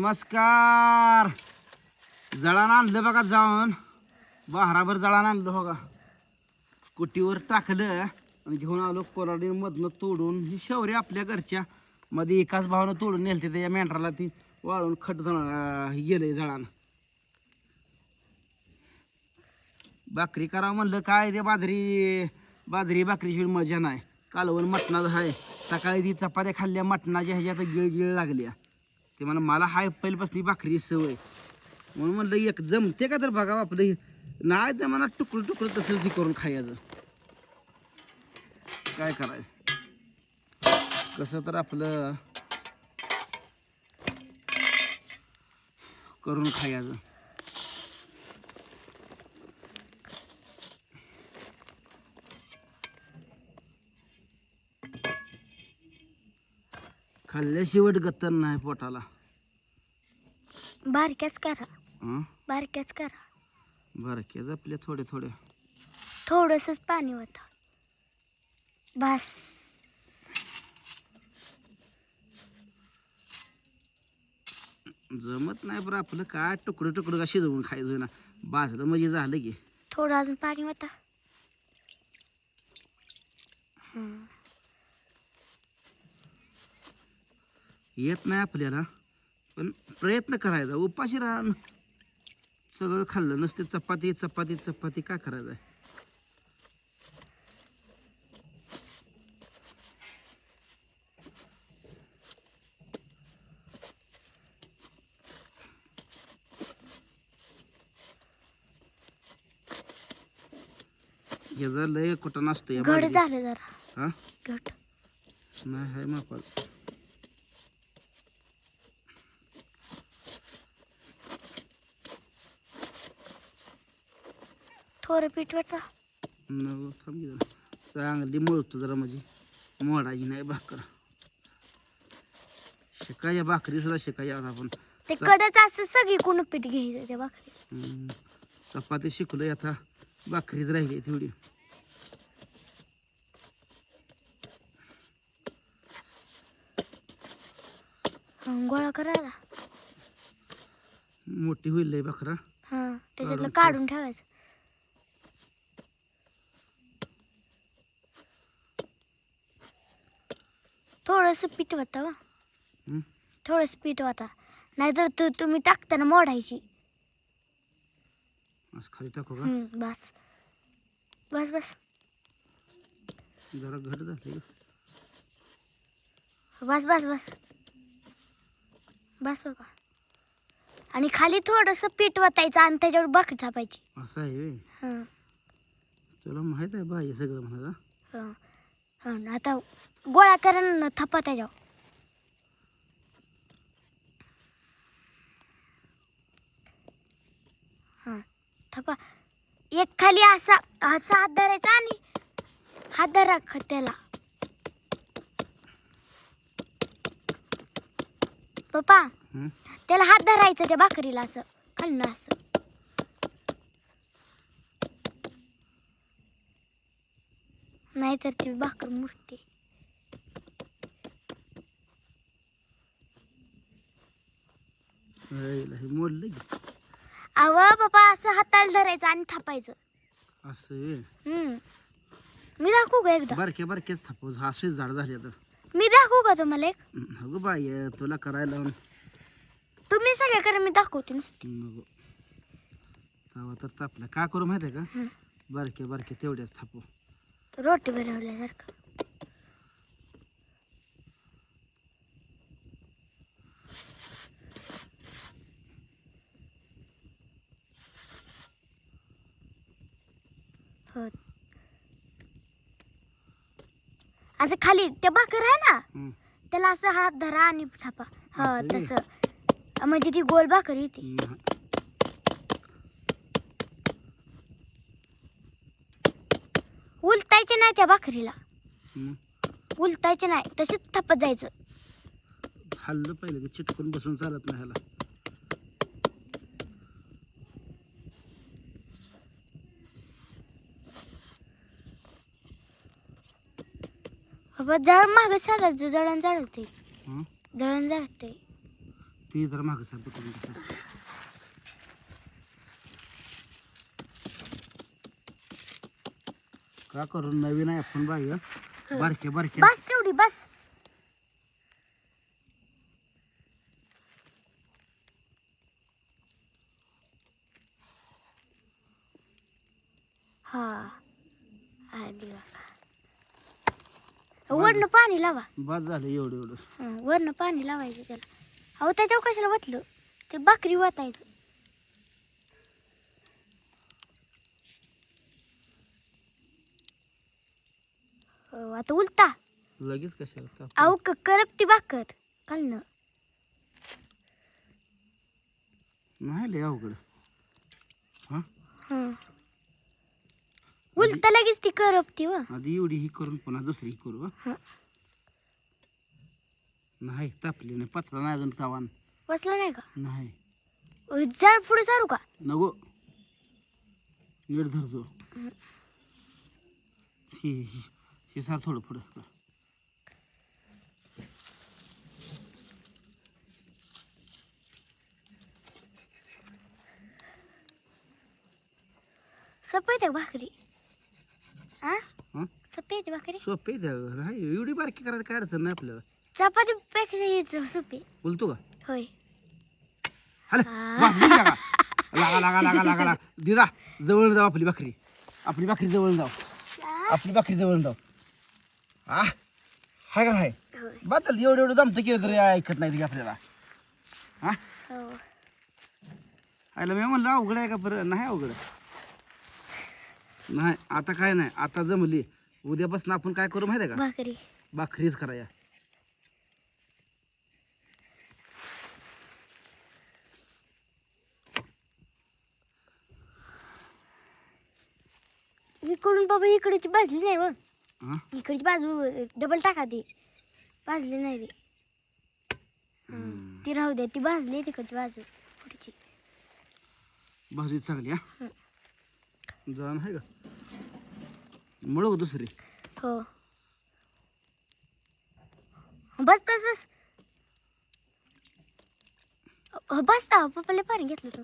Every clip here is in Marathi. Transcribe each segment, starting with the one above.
नमस्कार. जळान आणलं बघा, जाऊन बाराभर जळान आणलं बघा, कुटीवर टाकलं आणि घेऊन आलो कोराडीमधनं तोडून. ही शौर्य आपल्या घरच्या मध्ये एकाच भावानं तोडून नेलते, त्याच्या मेंढराला ती वाळून खट गेलंय जळान. भाकरी करावं म्हणलं, काय ते बाजरी भाकरीशिवाय मजा नाही. कालवण मटणाचं आहे, सकाळी ती चपात्या खाल्ल्या मटणाच्या ह्याच्यात गिळ लागल्या. ते मला हाय पहिल्यापासून भाकरी सवय, म्हणून म्हणलं एक जमते का तर बघावं आपलं. नाही तर मला तुकडं तुकडं तसंच करून खायचं. काय करायचं, कसं तर आपलं करून खायचं. खाल्ल्याशिवाय गत्तन नाही पोटाला. बारक्याच करा, हं, बारक्याच करा. बारक्याच आपल्या थोडे थोडंसंच पाणी होतं बस. जमत नाही बरं आपलं. काय तुकडं का शिजवून खायचं ना, भाजलं म्हणजे झालं की. थोडं अजून पाणी होतं. येत नाही आपल्याला, पण प्रयत्न करायचा. उपाशी राहून सगळं खाल्लं नसते. चपाती चपाती चपाती काय करायचं. याचा लय कुठं नसतो या घट बाजरी. झालं जरा, हा, घट. नाही हाय मापात. थोडं पीठ वाटा. नको, थांब की जरा. चांगली मळतो जरा, म्हणजे मोडायची नाही भाकर. शिकायच्या भाकरी सुद्धा शिकायच्या आता आपण. ते कडच असं सगळी कोण पीठ घ्यायचं त्या भाकरी. चपाती शिकलोय, आता भाकरीच राहिली तेवढी. गोळा करायला मोठी होईल लय भाकरा. हा, त्याच्यातलं काढून ठेवायचं. थोडंसं पीठ होतं वा, थोडंसं पीठ होता, नाहीतर तुम्ही टाकताना मोडायची. असं खाली टाकू का? बस बस बस जरा घट झाली. बस बस बस बस बाबा. आणि खाली थोडंसं पीठ वतायचं आणि त्याच्यावर भाकरी थापायची. असं आहे व्हय? हां तुला माहित आहे बा हे सगळं म्हणा. हां हां. आता गोळा करा ना, थापा त्याच्यावर. हां, थापा. एक खाली असा असा हात धरायचा आणि हात धरा त्याला. पप्पा, त्याला हात धरायचं त्या भाकरीला, असं खालनं असं. नाहीतर ती भाकर मुरते. मोडलं की. अव पप्पा, असं हाताला धरायचं आणि थापायचं. असं व्हय? मी दाखवू का एकदा? बारक्याच थापू. असे झाड झाले आता. मी दाखवू का तुम्हाला एक? नको बाई, तुला करायला लावून. तुम्ही सगळ्या करा, मी दाखवते नुसती. नको, तवा तर तापला. काय करू माहिती आहे का? बारके तेवढ्याच थापू. रोटी बनवल्यासारखं. हो, असं खाली त्या भाकर आहे ना, त्याला असं हात धरा आणि थापा. हा, असं व्हय? तसं म्हणजे ती गोल भाकर येते. उलटायचे नाही त्या भाकरीला, उलटायचे नाही, तसेच थापत जायचं. हल्लं पाहिलं की चिटकून बसून चालत नाही ह्याला. बाबा, जळ मागं चालायचं, जळण जाळते. हं? जळण जाळते. ती जरा मागं सांगतो तुम्ही कसं. का करून नवीन आहे आपण बाई बारक्या बारक्या बस तेवढी बस. हा आली बघा. वरनं पाणी लावा. बस झालं एवढं एवढं. वरनं पाणी लावायचं त्याला. अहो त्याच्यावर कशाला वतलं ते भाकरी वतायचं. आता उलटा. लगेच कशाला अहो करपती भाकर खालनं. नाही लय अवघड. हा उलटा लगेच ती करपती व. आधी एवढी ही करून पुन्हा दुसरी ही करू हं. नाही तापली नाही पचला नाही अजून तावान बसला नाही का? नाही जरा पुढे सारू का? नको नीट धरतो. हे सार थोडं पुढं. सफेद आहे भाकरी. हा हं? सफेद आहे भाकरी. सोपे एवढी बारकी करायला काय अडचण नाही आपल्याला. चपाती पेक्षा हेच सोपे. बोलतो का होय. हॅलो बस दिली लागा लागा लागा लागा लागा लागा दिदा जवळ जाऊ आपली भाकरी जवळ जाऊ. आपली भाकरी जवळ जाऊ. हाय का नाही होय. बस चालतं एवढं एवढं जमतं केलं तरी ऐकत नाही ती आपल्याला. हा हो. आयला मी म्हणलं अवघड आहे का बरं. नाही अवघड नाही. आता काय नाही आता जमली. उद्यापासून आपण काय करू माहिती आहे का भाकरी. भाकरीच कराया. इकडून बाबा इकडची भाजली नाही व. हा इकडची बाजू डबल टाका ती. भाजली नाही ती. ती राहू द्या. ती भाजली तिकडची बाजू पुढची. भाजी चांगली हा जाण आहे का मळू दुसरी. हो बस बस बस. बस पप्पाला पाणी घेतलं तू.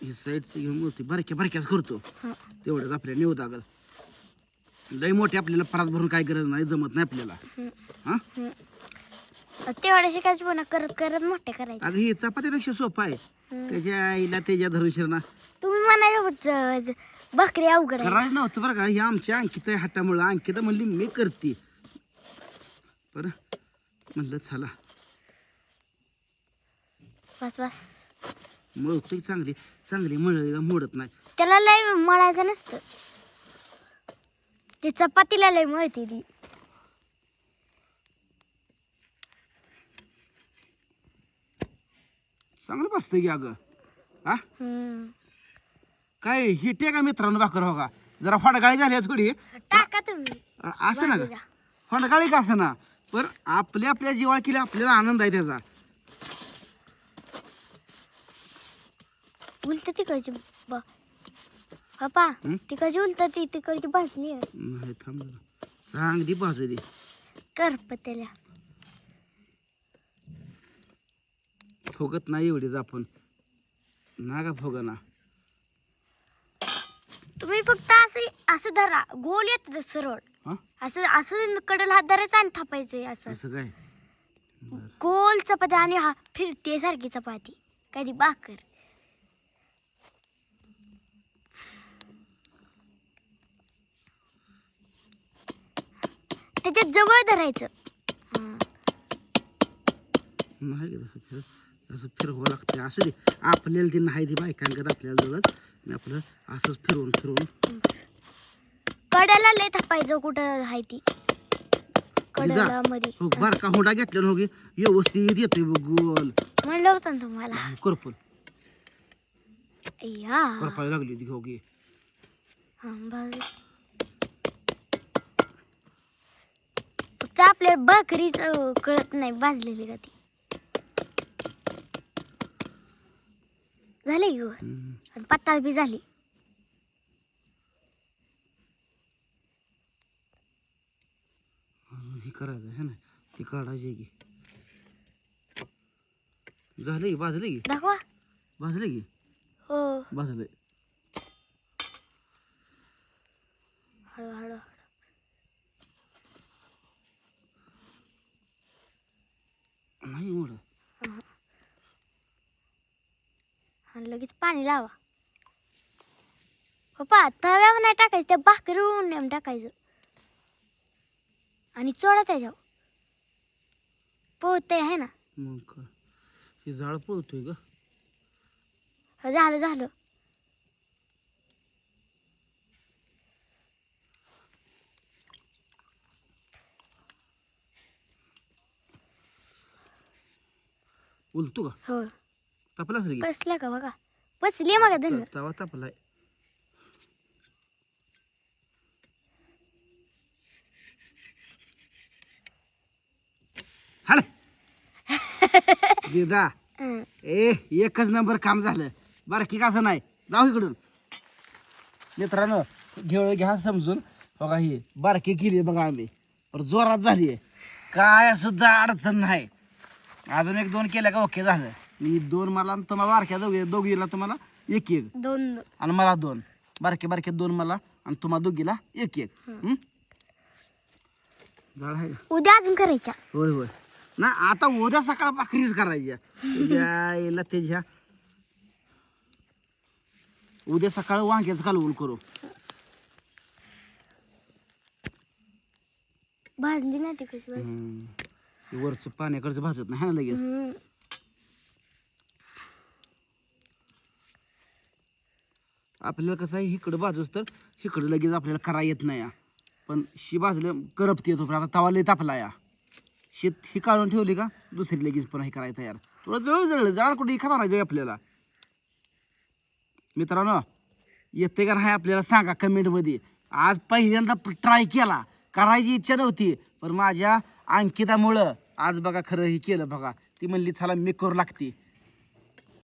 ही साईडची घेऊन मोठी बारक्या बारक्याच करतो हं. तेवढंच आपल्याला नेऊ लागल. लई मोठी आपल्याला परात भरून काय गरज नाही जमत नाही आपल्याला. हा तेवढ्या शिकायची पुन्हा करत करत मोठे करायचे. अगं ही चपात्यापेक्षा सोपं आहे. त्याच्या आईला त्याच्या धरून शिरणा तुम्ही म्हणायला भाकरी अवघड आहे. करायचं नव्हतं बरं का. ही आमच्या अंकिता हट्टामुळं अंकिता म्हणली मी करते बरं म्हणलं चला बस बस. मळतोय चांगली चांगली मोडत नाही. त्याला लय मळायचं नसतं. ते चपातीला लय मळते ती. चांगलं बसतंय की अगं. हा काय हिट आहे का मित्रांनो भाकर हो का. जरा फडगाळी झाली आहे थोडी. टाका तुम्ही. असं ना का फडगाळी का असं ना पण आपल्या आपल्या जीवा केली आपल्याला आनंद आहे त्याचा. उलट तिकडची पप्पा तिकडची उलट ती तिकडची भाजली आहे. नाही थांब जरा. चांगली बाजू दे करप त्याला. फुगत नाही एवढीच आपण ना का फुगना. तुम्ही फक्त असं असं धरा गोल येत सरळ. हा असं असं कडला हात धरायचं आणि थापायचंय असं. असं काय गोल चपाती आणि हा फिरते सारखी चपाती कधी भाकर. त्याच्यात जवळ धरायचं. नाही तसं असं फिरवावं लागतं. असू दे आपल्याला ती नाही ती बायकांकडे आपल्याला जवळ मी आपलं असंच फिरवून फिरवून कड्याला लय थापायचं कुठं आहे ती कड्याला मध्ये. हो बारका होंडा घेतला ना व्यवस्थित येतोय बघ गोल. म्हणलं होतं ना तुम्हाला. करपल या करपायला लागली ती हो गे. फक्त आपल्या भाकरीच कळत नाही भाजलेली का ती. झाली की आणि पाताळ बी झाली. हे करायचं आहे ना ती काढायची की झालं की भाजलं की दाखवा. भाजलं की हो. भाजलं. हळू हळू. नाही मोड. आणि लगेच पाणी लावा. पप्पा तव्यावर नाही टाकायचं, त्या भाकरीवरून नेम टाकायचं आणि चोळा त्याच्यावर. पोहते आहे ना. मग काय हे जाळ पळतोय ग. झालं झालं. उलतो का हो. तापला असेल की पसल्या का बघा. पचली मग धन. तवा तापलाय. हाल दिदा एकच नंबर काम झालं. बरं की कसं नाही जाऊ इकडून. मित्रांनो घेऊ घ्या समजून बघा ही बारकी केली बघा आम्ही पण जोरात झाली आहे. काय सुद्धा अडचण नाही. अजून एक दोन केल्या का ओके झालं. मी दोन मला आणि तुम्हाला बारक्या दोघीला तुम्हाला एक एक दोन. आणि मला दोन बारके बारके दोन मला आणि तुम्हाला दोघीला एक एक. झाड आहे का? उद्या अजून करायच्या. होय होय ना आता उद्या सकाळ भाकरीच करायच्या. यायला त्याच्या उद्या सकाळ वांग्याचं कालवून करू. भाजली नाही ती कशी भाजली. ते वरचं पाण्याकडचं भाजत नाही ना लगेच. आपल्याला कसं आहे इकडं बाजूच तर इकडं लगेच आपल्याला करा येत नाही. पण शी भाजले करपत येतो पण आता तवा लय तापला या. शेत ही काढून ठेवली का दुसरी लगेच पण हे करायचं तयार. थोडं जळलं जाळ कुठे एखादा राहायचं आपल्याला. मित्रांनो येते का नाही आपल्याला सांगा कमेंटमध्ये. आज पहिल्यांदा ट्राय केला. करायची इच्छा नव्हती पण माझ्या अंकितामुळं आज बघा खरं हे केलं बघा. ती म्हणली चला मी करू लागते